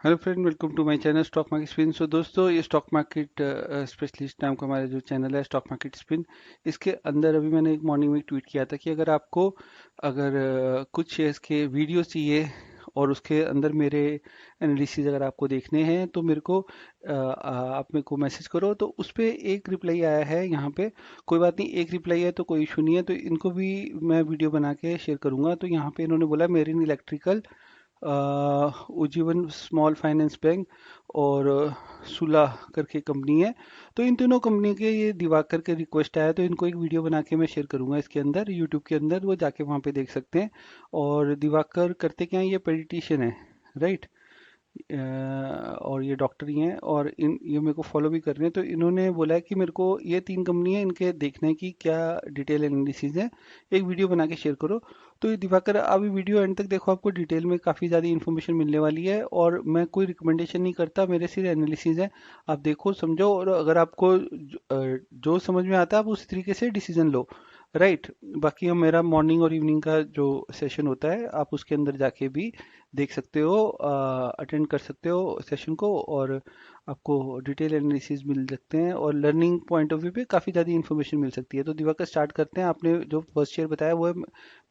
Hello friend, welcome to my channel stock market spin. So दोस्तों, ये stock market specialist नाम का हमारा जो चैनल है स्टॉक मार्केट स्पिन, इसके अंदर अभी मैंने एक मॉर्निंग में एक ट्वीट किया था कि अगर कुछ शेयर्स के वीडियो चाहिए और उसके अंदर मेरे एनालिसिस अगर आपको देखने हैं तो मेरे को आप मेरे को मैसेज करो। तो उस पर एक रिप्लाई आया है यहाँ पे। कोई बात नहीं, एक रिप्लाई है तो कोई इशू नहीं है, तो इनको भी मैं वीडियो बना के शेयर करूंगा। तो यहाँ पे इन्होंने बोला marine electrical, Ujjivan small finance bank और सुला करके कंपनी है। तो इन तीनों कंपनी के ये दिवाकर के रिक्वेस्ट आया, तो इनको एक वीडियो बना के मैं शेयर करूंगा इसके अंदर यूट्यूब के अंदर, वो जाके वहाँ पे देख सकते हैं। और दिवाकर करते क्या है, ये पेडिटिशियन है, राइट। और ये डॉक्टर ही हैं और इन ये मेरे को फॉलो भी कर रहे हैं। तो इन्होंने बोला है कि मेरे को ये तीन कंपनी है, इनके देखना है कि क्या डिटेल एनालिसिस है, एक वीडियो बना के शेयर करो। तो ये दिवाकर, अभी वीडियो एंड तक देखो, आपको डिटेल में काफ़ी ज़्यादा इन्फॉर्मेशन मिलने वाली है। और मैं कोई रिकमेंडेशन नहीं करता, मेरे सिर्फ एनालिसिस है। आप देखो, समझो, और अगर आपको जो समझ में आता है आप उस तरीके से डिसीजन लो, राइट। बाकी हम मेरा मॉर्निंग और इवनिंग का जो सेशन होता है, आप उसके अंदर जाके भी देख सकते हो, अटेंड कर सकते हो सेशन को, और आपको डिटेल एनालिसिस मिल सकते हैं और लर्निंग पॉइंट ऑफ व्यू पे काफ़ी ज़्यादा इन्फॉर्मेशन मिल सकती है। तो दिवाकर, स्टार्ट करते हैं। आपने जो फर्स्ट शेयर बताया वो है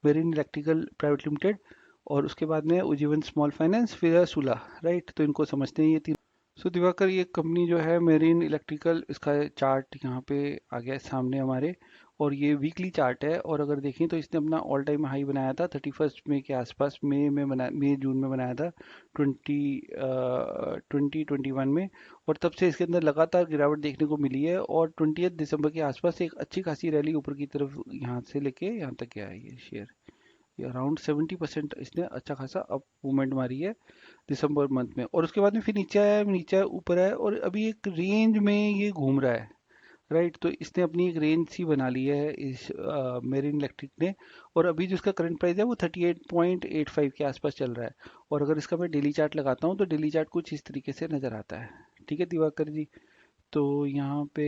मेरिन इलेक्ट्रिकल प्राइवेट लिमिटेड, और उसके बाद में उज्जीवन स्मॉल फाइनेंस, फिर है सुला, राइट। तो इनको समझते हैं ये तीन। सो दिवाकर, ये कंपनी जो है मेरिन इलेक्ट्रिकल, इसका चार्ट यहाँ पे आ गया है सामने हमारे, और ये वीकली चार्ट है। और अगर देखें तो इसने अपना ऑल टाइम हाई बनाया था 31 मई के आसपास, मई जून में बनाया था, 2021 में। और तब से इसके अंदर लगातार गिरावट देखने को मिली है, और 20 दिसंबर के आसपास एक अच्छी खासी रैली ऊपर की तरफ यहाँ से लेके यहाँ तक गया है ये शेयर। ये अराउंड 70% इसने अच्छा खासा अप मूवमेंट मारी है दिसंबर मंथ में। और उसके बाद में फिर नीचे आया, नीचे ऊपर आया, और अभी एक रेंज में ये घूम रहा है, राइट। तो इसने अपनी एक रेंज सी बना ली है इस मेरिन इलेक्ट्रिक ने। और अभी जो इसका करंट प्राइस है वो 38.85 के आसपास चल रहा है। और अगर इसका मैं डेली चार्ट लगाता हूँ तो डेली चार्ट कुछ इस तरीके से नज़र आता है। ठीक है दिवाकर जी। तो यहाँ पे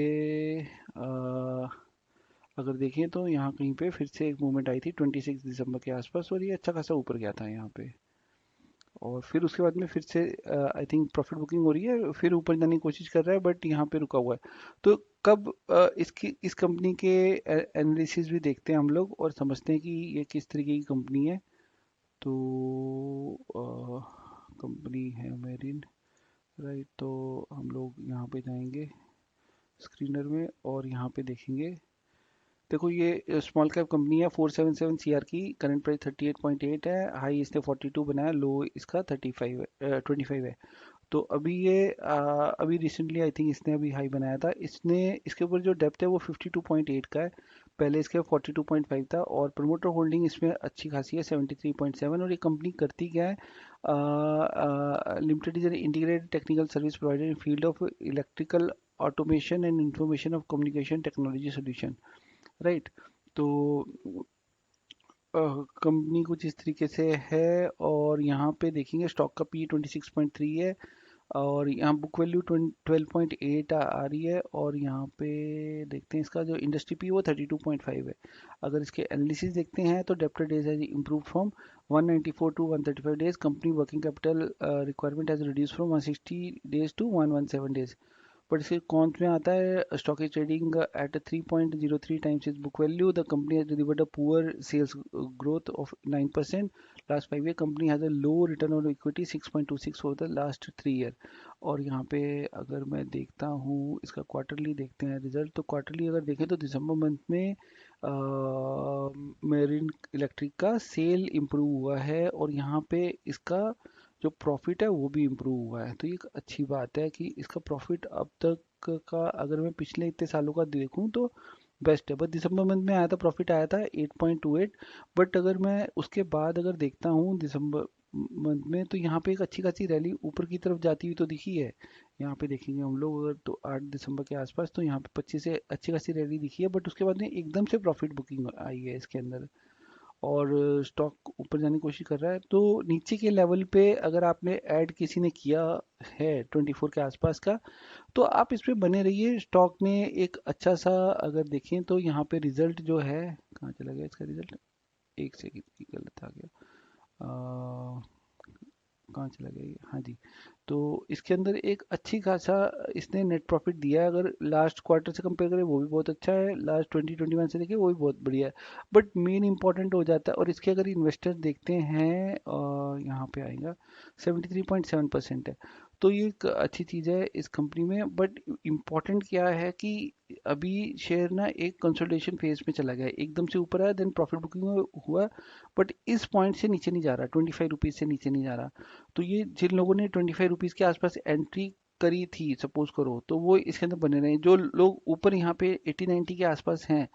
अगर देखें तो यहाँ कहीं पे फिर से एक मूवमेंट आई थी 26 दिसंबर के आसपास, और ये अच्छा खासा ऊपर गया था यहाँ पे। और फिर उसके बाद में फिर से आई थिंक प्रॉफिट बुकिंग हो रही है, फिर ऊपर जाने की कोशिश कर रहा है, बट यहाँ पे रुका हुआ है। तो कब इसकी इस कंपनी के एनालिसिस भी देखते हैं हम लोग और समझते हैं कि ये किस तरीके की कंपनी है। तो कंपनी है मेरिन, राइट। तो हम लोग यहाँ पे जाएंगे स्क्रीनर में और यहाँ पे देखेंगे। देखो, ये स्मॉल कैप कंपनी है, 477 सीआर की, करंट प्राइस 38.8 है, हाई इसने 42 बनाया, लो इसका 25 है। तो अभी ये अभी रिसेंटली आई थिंक इसने अभी हाई बनाया था। इसने इसके ऊपर जो डेप्थ है वो 52.8 का है, पहले इसके 42.5 था। और प्रमोटर होल्डिंग इसमें अच्छी खासी है, 73.7। और ये कंपनी करती क्या है, limited is an integrated technical service provider in field of electrical automation and information of communication technology solution, right. तो कंपनी कुछ इस तरीके से है। और यहाँ पे देखेंगे स्टॉक का पी 26.3 है, और यहाँ बुक वैल्यू 12.8 आ रही है। और यहाँ पे देखते हैं इसका जो इंडस्ट्री पी वो 32.5 है। अगर इसके एनालिसिस देखते हैं तो debtor days has improve from 194 to 135 days, company working capital requirement has reduce from 160 days to 117 days. But इसके कॉन्स में आता है stock is trading at 3.03 times is book value, the company has delivered a poor sales growth of 9% last 5 year, company has a low return on equity 6.26 for the last 3 year. और यहाँ पे अगर मैं देखता हूँ इसका क्वार्टरली देखते हैं रिजल्ट, तो क्वार्टरली अगर देखें तो दिसंबर मंथ में मेरिन इलेक्ट्रिक का सेल इम्प्रूव हुआ है, और यहाँ पे इसका जो प्रॉफिट है वो भी इम्प्रूव हुआ है। तो ये एक अच्छी बात है कि इसका प्रॉफिट अब तक का अगर मैं पिछले इतने सालों का देखूं तो बेस्ट है। बट दिसंबर मंथ में आया था, प्रॉफिट आया था 8.28। बट अगर मैं उसके बाद अगर देखता हूँ दिसंबर मंथ में, तो यहाँ पे एक अच्छी खासी रैली ऊपर की तरफ जाती हुई तो दिखी है। यहाँ पे देखेंगे हम लोग अगर तो 8 दिसंबर के आसपास, तो यहाँ पे 25 से अच्छी खासी रैली दिखी है, बट उसके बाद में एकदम से प्रॉफिट बुकिंग आई है इसके अंदर, और स्टॉक ऊपर जाने की कोशिश कर रहा है। तो नीचे के लेवल पे अगर आपने ऐड किसी ने किया है 24 के आसपास का, तो आप इस पे बने रहिए। स्टॉक ने एक अच्छा सा अगर देखें तो यहाँ पे रिजल्ट जो है, कहाँ चला गया इसका रिजल्ट, एक सेकंड, गलत आ गया। कहाँ चला गया ये, हाँ जी। तो इसके अंदर एक अच्छी खासा इसने नेट प्रॉफिट दिया है, अगर लास्ट क्वार्टर से कंपेयर करें वो भी बहुत अच्छा है, लास्ट 2021 से देखिए वो भी बहुत बढ़िया है। बट मेन इंपॉर्टेंट हो जाता है, और इसके अगर इन्वेस्टर देखते हैं यहाँ पे आएगा 73.7% है। तो ये एक अच्छी चीज़ है इस कंपनी में। बट इम्पॉर्टेंट क्या है कि अभी शेयर ना एक कंसोलिडेशन फेज में चला गया है, एकदम से ऊपर आया देन प्रॉफिट बुकिंग हुआ, बट इस पॉइंट से नीचे नहीं जा रहा, 25 रुपीज़ से नीचे नहीं जा रहा। तो ये जिन लोगों ने 25 रुपीज़ के आसपास एंट्री करी थी सपोज करो, तो वो इसके अंदर बने रहे। जो लोग ऊपर यहाँ पे 80-90 के आसपास हैं,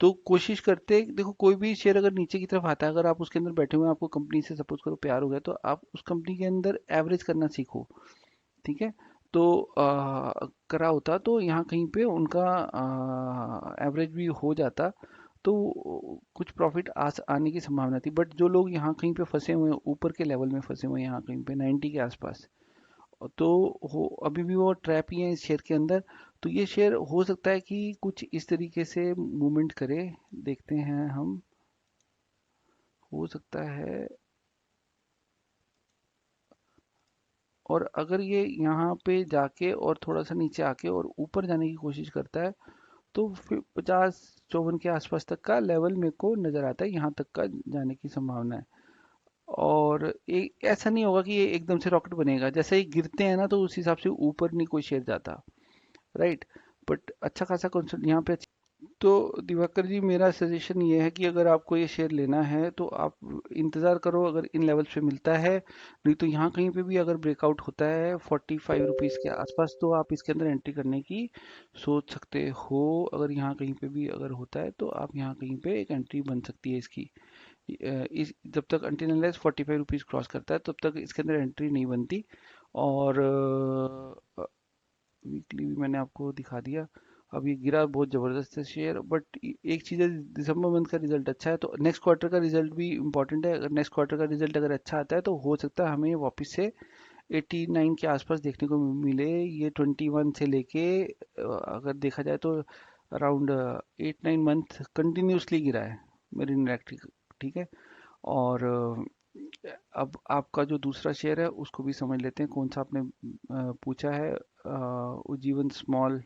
तो कोशिश करते, देखो कोई भी शेयर अगर नीचे की तरफ आता है, अगर आप उसके अंदर बैठे हुए हैं, आपको कंपनी से सपोज करो प्यार हो गया, तो आप उस कंपनी के अंदर एवरेज करना सीखो, ठीक है। तो करा होता तो यहाँ कहीं पे उनका एवरेज भी हो जाता, तो कुछ प्रॉफिट आने की संभावना थी। बट जो लोग यहाँ कहीं पे फंसे हुए हैं, ऊपर के लेवल में फंसे हुए हैं, यहाँ कहीं पे 90 के आसपास, तो हो अभी भी वो ट्रैप ही है इस शेयर के अंदर। तो ये शेयर हो सकता है कि कुछ इस तरीके से मूवमेंट करे, देखते हैं हम। हो सकता है, और अगर ये यहाँ पे जाके और थोड़ा सा नीचे आके और ऊपर जाने की कोशिश करता है, तो फिर 50-54 के आसपास तक का लेवल मेरे को नजर आता है, यहाँ तक का जाने की संभावना है। और ऐसा नहीं होगा कि ये एकदम से रॉकेट बनेगा, जैसे ही गिरते हैं ना तो उस हिसाब से ऊपर नहीं कोई शेयर जाता, राइट। बट अच्छा खासा कॉन्सेप्ट यहाँ पे। तो दिवाकर जी, मेरा सजेशन ये है कि अगर आपको ये शेयर लेना है तो आप इंतज़ार करो, अगर इन लेवल्स पे मिलता है, नहीं तो यहाँ कहीं पे भी अगर ब्रेकआउट होता है 45 रुपीज़ के आसपास, तो आप इसके अंदर एंट्री करने की सोच सकते हो। अगर यहाँ कहीं पे भी अगर होता है तो आप यहाँ कहीं पे एक एंट्री बन सकती है इसकी। इस जब तक अनटिल अनलेस 45 रुपीज़ क्रॉस करता है तब तक इसके अंदर एंट्री नहीं बनती। और वीकली भी मैंने आपको दिखा दिया। अब ये गिरा बहुत ज़बरदस्त है शेयर, बट एक चीज़ है, दिसंबर मंथ का रिजल्ट अच्छा है, तो नेक्स्ट क्वार्टर का रिजल्ट भी इम्पोर्टेंट है। अगर नेक्स्ट क्वार्टर का रिजल्ट अगर अच्छा आता है तो हो सकता है हमें वापस से 89 के आसपास देखने को मिले। ये 21 से लेके अगर देखा जाए तो अराउंड 8-9 मंथ कंटिन्यूसली गिरा है मेरिन इलेक्ट्रिक, ठीक है। और अब आपका जो दूसरा शेयर है उसको भी समझ लेते हैं, कौन सा आपने पूछा है। उज्जीवन स्मॉल,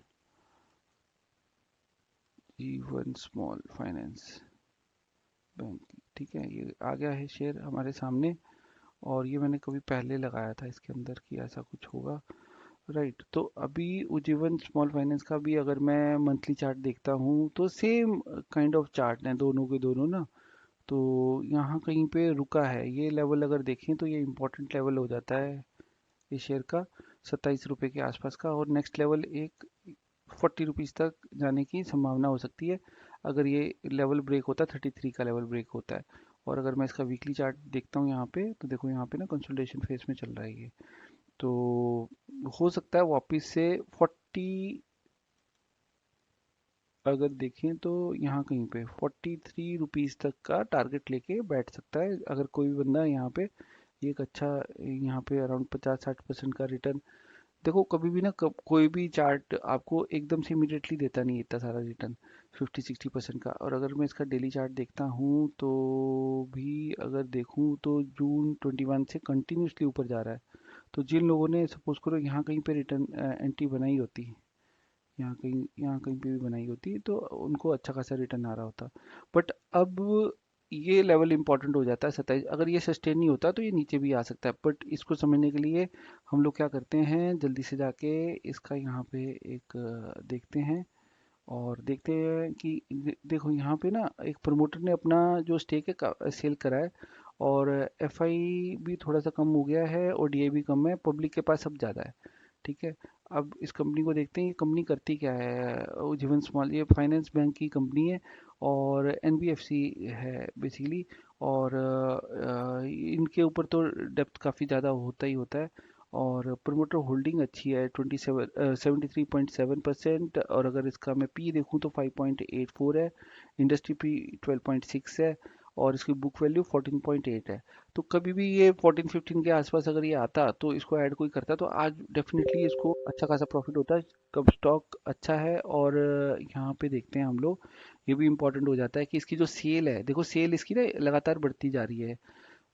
जीवन स्मॉल फाइनेंस बैंक, ठीक है। ये आ गया है शेयर हमारे सामने, और ये मैंने कभी पहले लगाया था इसके अंदर कि ऐसा कुछ होगा, राइट। तो अभी उज्जीवन स्मॉल फाइनेंस का भी अगर मैं मंथली चार्ट देखता हूँ तो सेम काइंड ऑफ चार्ट है दोनों के दोनों ना। तो यहाँ कहीं पे रुका है, ये लेवल अगर देखें तो ये इम्पोर्टेंट लेवल हो जाता है इस शेयर का, 27 रुपये के आसपास का। और नेक्स्ट लेवल एक 40 रुपीज़ तक जाने की संभावना हो सकती है, अगर ये लेवल ब्रेक होता है, 33 का लेवल ब्रेक होता है। और अगर मैं इसका वीकली चार्ट देखता हूँ यहाँ पे, तो देखो यहाँ पे ना कंसोलिडेशन फेज में चल रहा है ये। तो हो सकता है वापस से 40, अगर देखें तो यहाँ कहीं पे 43 रुपीज़ तक का टारगेट लेके बैठ सकता है अगर कोई भी बंदा यहाँ पे। ये एक अच्छा, यहाँ पे अराउंड 50-60% का रिटर्न। देखो कभी भी ना, कोई भी चार्ट आपको एकदम से इमिडिएटली देता नहीं है इतना सारा रिटर्न, 50-60% का। और अगर मैं इसका डेली चार्ट देखता हूँ तो भी अगर देखूँ तो जून 21 से कंटिन्यूसली ऊपर जा रहा है। तो जिन लोगों ने सपोज करो यहाँ कहीं पे रिटर्न एंट्री बनाई होती, यहाँ कहीं पे भी बनाई होती, तो उनको अच्छा खासा रिटर्न आ रहा होता। बट अब ये लेवल इंपॉर्टेंट हो जाता है 27, अगर ये सस्टेन नहीं होता तो ये नीचे भी आ सकता है। बट इसको समझने के लिए हम लोग क्या करते हैं, जल्दी से जाके इसका यहाँ पे एक देखते हैं, और देखते हैं कि देखो यहाँ पे ना एक प्रमोटर ने अपना जो स्टेक है सेल करा है, और एफआई भी थोड़ा सा कम हो गया है, और डीआई भी कम है, पब्लिक के पास अब ज़्यादा है, ठीक है। अब इस कंपनी को देखते हैं, ये कंपनी करती क्या है। जीवन स्मॉल, ये फाइनेंस बैंक की कंपनी है, और एनबीएफसी है बेसिकली। और इनके ऊपर तो डेप्थ काफ़ी ज़्यादा होता ही होता है। और प्रमोटर होल्डिंग अच्छी है, 73.7%। और अगर इसका मैं पी देखूँ तो 5.84 है, इंडस्ट्री पी 12.6 है, और इसकी बुक वैल्यू 14.8 है। तो कभी भी ये 14-15 के आसपास अगर ये आता तो इसको ऐड कोई करता तो आज डेफिनेटली इसको अच्छा खासा प्रॉफिट होता है। कब स्टॉक अच्छा है, और यहाँ पे देखते हैं हम लोग, ये भी इंपॉर्टेंट हो जाता है कि इसकी जो सेल है, देखो सेल इसकी ना लगातार बढ़ती जा रही है।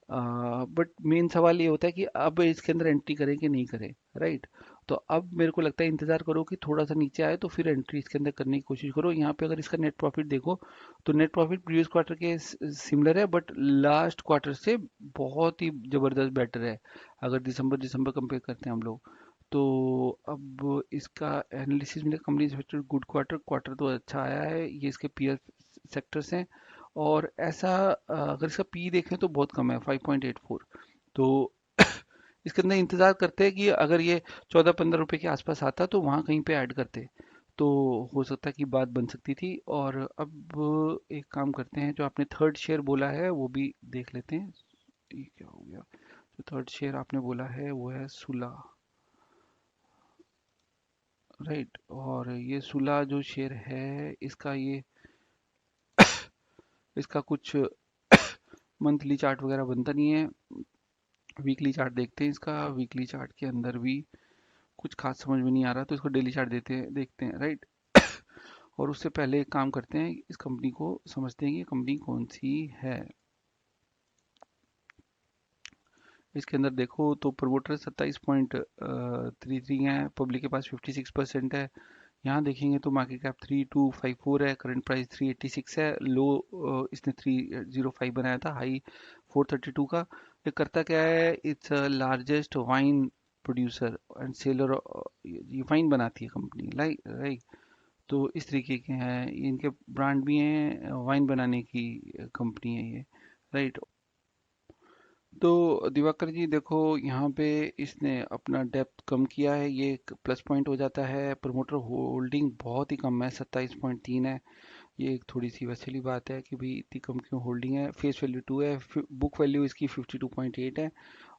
बट मेन सवाल ये होता है कि अब इसके अंदर एंट्री करें कि नहीं करें, राइट। तो अब मेरे को लगता है इंतजार करो कि थोड़ा सा नीचे आए तो फिर एंट्री इसके अंदर करने की कोशिश करो। यहाँ पे अगर इसका नेट प्रॉफिट देखो तो नेट प्रॉफिट प्रीवियस क्वार्टर के सिमिलर है, बट लास्ट क्वार्टर से बहुत ही जबरदस्त बेटर है अगर दिसंबर दिसंबर कंपेयर करते हैं हम लोग। तो अब इसका एनालिसिस में company expected good quarter, quarter तो अच्छा आया है, ये इसके पीयर सेक्टर्स हैं। और ऐसा अगर इसका पी देखें तो बहुत कम है, 5.84। तो इसके अंदर इंतजार करते हैं कि अगर ये 14-15 रुपए के आसपास आता तो वहाँ कहीं पे ऐड करते, तो हो सकता है कि बात बन सकती थी। और अब एक काम करते हैं, जो आपने थर्ड शेयर बोला है वो भी देख लेते हैं। ये क्या हो गया, जो थर्ड शेयर आपने बोला है वो है सुला, राइट। और ये सुला जो शेयर है इसका ये इसका कुछ मंथली चार्ट वगैरह बनता नहीं है। वीकली चार्ट देखते हैं इसका, वीकली चार्ट के अंदर भी कुछ खास समझ में नहीं आ रहा, तो इसको डेली चार्ट देते हैं, देखते हैं, राइट। और उससे पहले एक काम करते हैं, इस कंपनी को समझते हैं कि कंपनी कौन सी है। इसके अंदर देखो तो प्रमोटर 27.33 है, पब्लिक के पास 56% है। यहाँ देखेंगे तो मार्केट कैप 3254 है, करंट प्राइस 386 है, लो इसने 305 बनाया था, हाई 432 का। ये करता क्या है, its largest wine producer and seller, ये वाइन बनाती है कंपनी, लाइक राइट। तो इस तरीके के हैं, इनके ब्रांड भी हैं, वाइन बनाने की कंपनी है ये, राइट। तो दिवाकर जी देखो, यहाँ पे इसने अपना डेप्थ कम किया है, ये एक प्लस पॉइंट हो जाता है। प्रमोटर होल्डिंग बहुत ही कम है, 27.3 है। ये एक थोड़ी सी वैसी बात है कि भाई इतनी कम क्यों होल्डिंग है। फेस वैल्यू 2 है, बुक वैल्यू इसकी 52.8 है।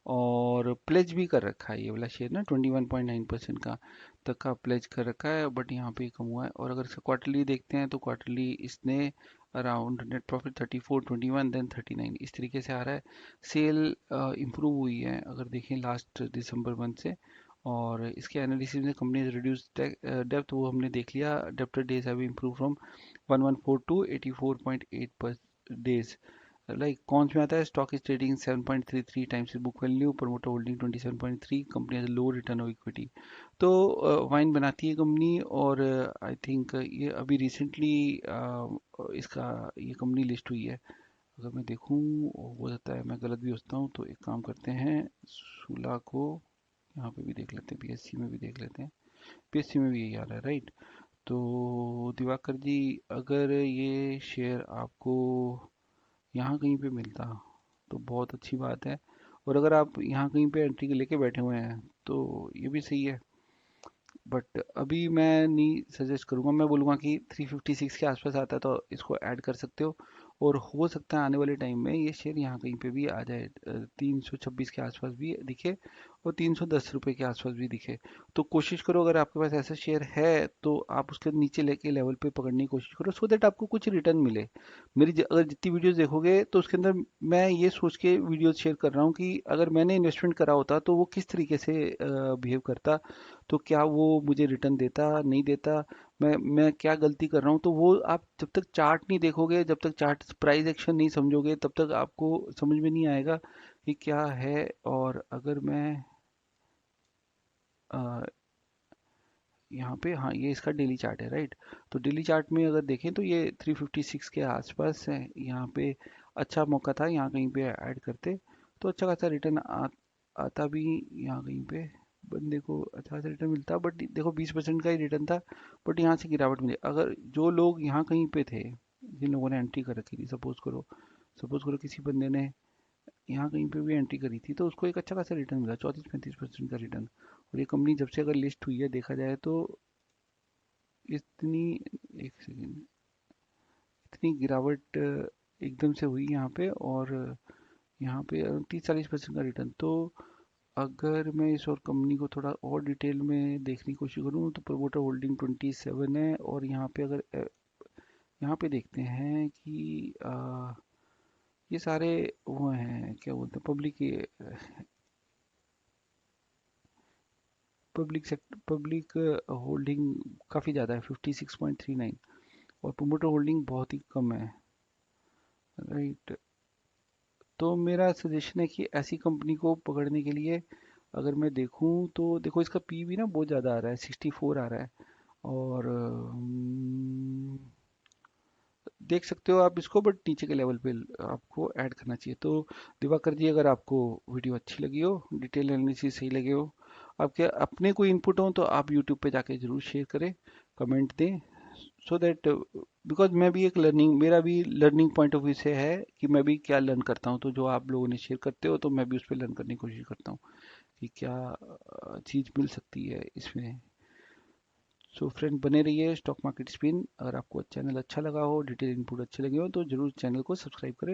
और प्लेज भी कर रखा है ये वाला शेयर ना, 21.9% का तक का प्लेज कर रखा है, बट यहाँ पे कम हुआ है। और अगर इसका क्वार्टरली देखते हैं तो क्वार्टरली इसने अराउंड नेट प्रॉफिट 34, 21 देन 39 इस तरीके से आ रहा है। सेल इम्प्रूव हुई है अगर देखें लास्ट दिसंबर मंथ से। और इसके एनालिसिस में कंपनी रिड्यूस डेप्थ, वो हमने देख लिया, debtor days have improve from 114 to 84.8 per days. Like कौन में आता है, stock is trading 7.33 times book value, promoter holding 27.3, company has low return of equity. तो वाइन बनाती है कंपनी, और आई थिंक ये अभी रिसेंटली इसका ये कंपनी लिस्ट हुई है। अगर मैं देखूं, हो सकता है मैं गलत भी हो सकता हूँ, तो एक काम करते हैं, सूला को यहाँ पे भी देख लेते हैं, पीएससी में भी देख लेते हैं। पीएससी में भी यही आ रहा है, राइट। तो दिवाकर जी, अगर ये शेयर आपको यहाँ कहीं पे मिलता तो बहुत अच्छी बात है। और अगर आप यहाँ कहीं पे एंट्री लेके बैठे हुए हैं तो ये भी सही है। बट अभी मैं नहीं सजेस्ट करूंगा, मैं बोलूँगा कि 356 के आसपास आता है तो इसको ऐड कर सकते हो। और हो सकता है आने वाले टाइम में ये शेयर यहाँ कहीं पे भी आ जाए, 326 के आसपास भी दिखे और 310 रुपये के आसपास भी दिखे। तो कोशिश करो, अगर आपके पास ऐसा शेयर है तो आप उसके नीचे लेके लेवल पे पकड़ने की कोशिश करो, सो दैट आपको कुछ रिटर्न मिले। मेरी अगर जितनी वीडियोस देखोगे तो उसके अंदर मैं ये सोच के वीडियोस शेयर कर रहा हूँ कि अगर मैंने इन्वेस्टमेंट करा होता तो वो किस तरीके से बिहेव करता, तो क्या वो मुझे रिटर्न देता नहीं देता, मैं क्या गलती कर रहा हूँ। तो वो आप जब तक चार्ट नहीं देखोगे, जब तक चार्ट प्राइस एक्शन नहीं समझोगे, तब तक आपको समझ में नहीं आएगा कि क्या है। और अगर मैं अ, यहाँ पे, हाँ ये इसका डेली चार्ट है, राइट। तो डेली चार्ट में अगर देखें तो ये 356 के आसपास है, यहाँ पे अच्छा मौका था, यहाँ कहीं पे ऐड करते तो अच्छा खासा रिटर्न आता भी। यहाँ कहीं पे बंदे को अच्छा खासा रिटर्न मिलता, बट देखो 20% का ही रिटर्न था, बट यहाँ से गिरावट मिली। अगर जो लोग यहाँ कहीं पे थे, जिन लोगों ने एंट्री कर रखी थी, सपोज करो किसी बंदे ने यहाँ कहीं पे भी एंट्री करी थी तो उसको एक अच्छा खासा रिटर्न मिला, 34-35% का रिटर्न। और ये कंपनी जब से अगर लिस्ट हुई है देखा जाए तो इतनी, एक सेकेंड, इतनी गिरावट एकदम से हुई यहाँ पे, और यहाँ पे 30-40% का रिटर्न। तो अगर मैं इस और कंपनी को थोड़ा और डिटेल में देखने की कोशिश करूँ तो प्रमोटर होल्डिंग 27 है। और यहाँ पे अगर यहाँ पे देखते हैं कि ये सारे वो हैं, क्या बोलते हैं, पब्लिक होल्डिंग काफ़ी ज़्यादा है, 56.39। और प्रोमोटर होल्डिंग बहुत ही कम है, राइट। तो मेरा सजेशन है कि ऐसी कंपनी को पकड़ने के लिए अगर मैं देखूं तो देखो इसका पीवी ना बहुत ज़्यादा आ रहा है, 64 आ रहा है। और देख सकते हो आप इसको, बट नीचे के लेवल पे आपको ऐड करना चाहिए। तो दिवाकर जी, अगर आपको वीडियो अच्छी लगी हो, डिटेल एनालिसिस सही लगे हो, आपके अपने कोई इनपुट हो, तो आप यूट्यूब पे जाके जरूर शेयर करें, कमेंट दें, सो दैट बिकॉज मैं भी एक लर्निंग, मेरा भी लर्निंग पॉइंट ऑफ व्यू से है कि मैं भी क्या लर्न करता हूँ। तो जो आप लोगों ने शेयर करते हो तो मैं भी उस पर लर्न करने की कोशिश करता हूँ कि क्या चीज़ मिल सकती है इसमें। सो फ्रेंड, बने रहिए स्टॉक मार्केट स्पिन। अगर आपको चैनल अच्छा लगा हो, डिटेल इनपुट अच्छे लगे हो, तो जरूर चैनल को सब्सक्राइब करें।